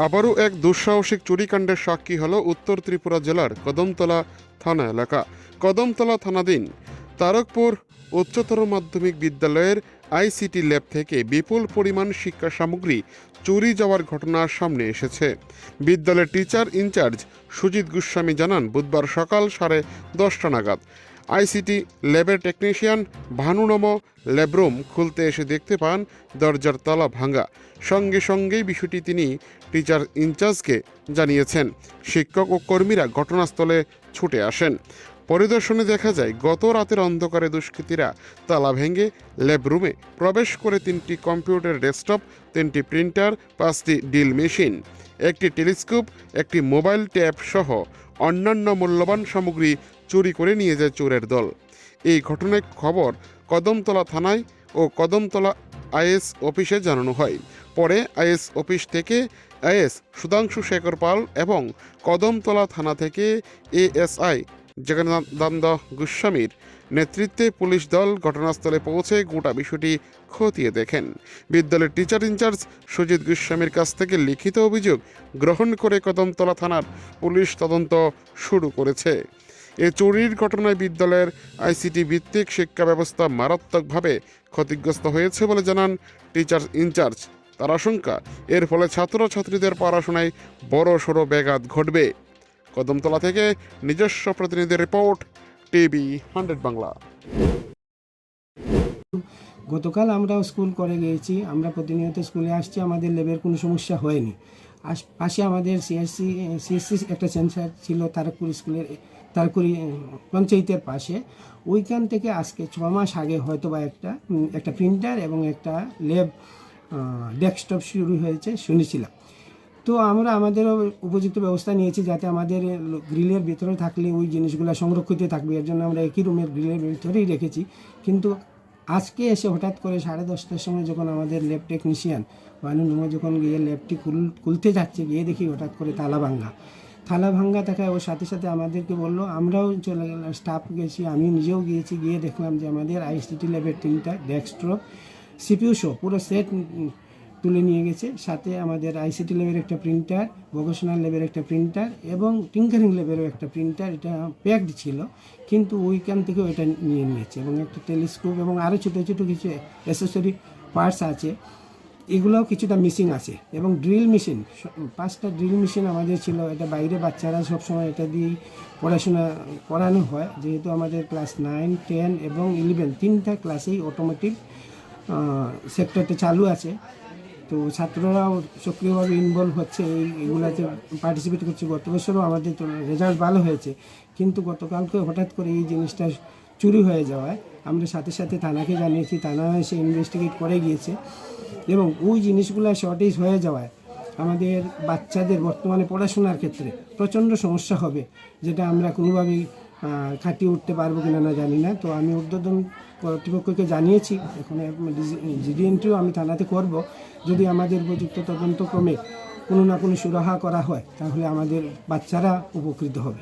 আবারও এক দুঃসাহসিক চুরিকাণ্ডের সাক্ষী হল উত্তর ত্রিপুরা জেলার কদমতলা থানা এলাকা। কদমতলা থানাধীন তারকপুর উচ্চতর মাধ্যমিক বিদ্যালয়ের আইসিটি ল্যাব থেকে বিপুল পরিমাণ শিক্ষা সামগ্রী চুরি যাওয়ার ঘটনা সামনে এসেছে। বিদ্যালয়ের টিচার ইনচার্জ সুজিত গোস্বামী জানান, বুধবার সকাল 10:30 নাগাদ আইসিটি ল্যাবের টেকনিশিয়ান ভানুনম ল্যাবরুম খুলতে এসে দেখতে পান দরজার তালা ভাঙা। সঙ্গে সঙ্গেই বিষয়টি তিনি টিচার ইনচার্জকে জানিয়েছেন। শিক্ষক ও কর্মীরা ঘটনাস্থলে ছুটে আসেন। পরিদর্শনে দেখা যায়, গত রাতের অন্ধকারে দুষ্কৃতীরা তালা ভেঙে ল্যাবরুমে প্রবেশ করে 3টি কম্পিউটার ডেস্কটপ, 3টি প্রিন্টার, 5টি ড্রিল মেশিন, একটি টেলিস্কোপ, একটি মোবাইল ট্যাব সহ অন্যান্য মূল্যবান সামগ্রী চুরি করে নিয়ে যায় চোরের দল। এই ঘটনার খবর কদমতলা থানায় ও কদমতলা আইএস অফিসে জানানো হয়। পরে আইএস অফিস থেকে আইএস সুধাংশু শেখর পাল এবং কদমতলা থানা থেকে এএসআই জগন্নাথ গোস্বামীর নেতৃত্বে পুলিশ দল ঘটনাস্থলে পৌঁছে গোটা বিষয়টি খতিয়ে দেখেন। বিদ্যালয়ের টিচার ইনচার্জ সুজিত গোস্বামীর কাছ থেকে লিখিত অভিযোগ গ্রহণ করে কদমতলা থানার পুলিশ তদন্ত শুরু করেছে। এ চুরির ঘটনায় বিদ্যালয়ের আইসিটি ভিত্তিক শিক্ষা ব্যবস্থা মারাত্মকভাবে ক্ষতিগ্রস্ত হয়েছে বলে জানান টিচার ইনচার্জ। তার আশঙ্কা, এর ফলে ছাত্রছাত্রীদের পড়াশোনায় বড়সড় ব্যাঘাত ঘটবে। কদমতলা থেকে নিজস্ব প্রতিনিধির রিপোর্ট, টিভি 100 বাংলা। গতকাল আমরাও স্কুল করে গিয়েছি, আমরা প্রতিনিয়ত স্কুলে আসছি, আমাদের ল্যাবের কোনো সমস্যা হয়নি। পাশে আমাদের সিএসসি একটা সেন্টার ছিল তারকপুর পঞ্চায়েতের পাশে। ওইখান থেকে আজকে 6 মাস আগে হয়তো বা একটা প্রিন্টার এবং একটা ল্যাব ডেস্কটপ শুরু হয়েছে শুনেছিলাম। তো আমরা আমাদেরও উপযুক্ত ব্যবস্থা নিয়েছি যাতে আমাদের গ্রিলের ভিতরে থাকলে ওই জিনিসগুলো সংরক্ষিত থাকবে। এর জন্য আমরা একই রুমের গ্রিলের ভিতরেই রেখেছি। কিন্তু আজকে এসে হঠাৎ করে 10:30টার সময় যখন আমাদের ল্যাব টেকনিশিয়ান ভানুনম যখন গিয়ে ল্যাবটি খুলতে যাচ্ছে, গিয়ে দেখি হঠাৎ করে তালা ভাঙ্গা থাকায় ওর সাথে সাথে আমাদেরকে বললো, আমরাও চলে গেলাম, স্টাফ গেছি, আমি নিজেও গিয়েছি। গিয়ে দেখলাম যে আমাদের আইসিটি ল্যাবের 3টা ডেস্কটপ, সিপিইউ সহ পুরো সেট তুলে নিয়ে গেছে। সাথে আমাদের আইসিটি ল্যাবের একটা প্রিন্টার, ভোকেশনাল ল্যাবের একটা প্রিন্টার এবং টিঙ্কারিং ল্যাবেরও একটা প্রিন্টার, এটা প্যাকড ছিল কিন্তু ওইখান থেকেও এটা নিয়েছে। এবং একটা টেলিস্কোপ এবং আরও ছোটো ছোটো কিছু অ্যাসেসরি পার্টস আছে, এগুলোও কিছুটা মিসিং আছে। এবং ড্রিল মেশিন, 5টা ড্রিল মেশিন আমাদের ছিল। এটা বাইরে বাচ্চারা সবসময় এটা দিয়েই পড়াশোনা করানো হয়, যেহেতু আমাদের ক্লাস 9, 10 এবং 11 3টা ক্লাসেই অটোমেটিক সেক্টরটা চালু আছে। তো ছাত্ররাও সক্রিয়ভাবে ইনভলভ হচ্ছে, এগুলাতে পার্টিসিপেট করছে। গত বছরও আমাদের রেজাল্ট ভালো হয়েছে, কিন্তু গতকালকে হঠাৎ করে এই জিনিসটা চুরি হয়ে যাওয়ায় আমরা সাথে সাথে থানাকে জানিয়েছি। থানা এসে ইনভেস্টিগেট করে গিয়েছে এবং ওই জিনিসগুলো শর্টেজ হয়ে যাওয়ায় আমাদের বাচ্চাদের বর্তমানে পড়াশোনার ক্ষেত্রে প্রচণ্ড সমস্যা হবে, যেটা আমরা কোনোভাবেই কাটিয়ে উঠতে পারবো কিনা না জানি না। তো আমি ঊর্ধ্বতন কর্তৃপক্ষকে জানিয়েছি, এখন জিডিএনটিও আমি থানাতে করব। যদি আমাদের উপযুক্ত তদন্তক্রমে কোনো না কোনো সুরাহা করা হয়, তাহলে আমাদের বাচ্চারা উপকৃত হবে।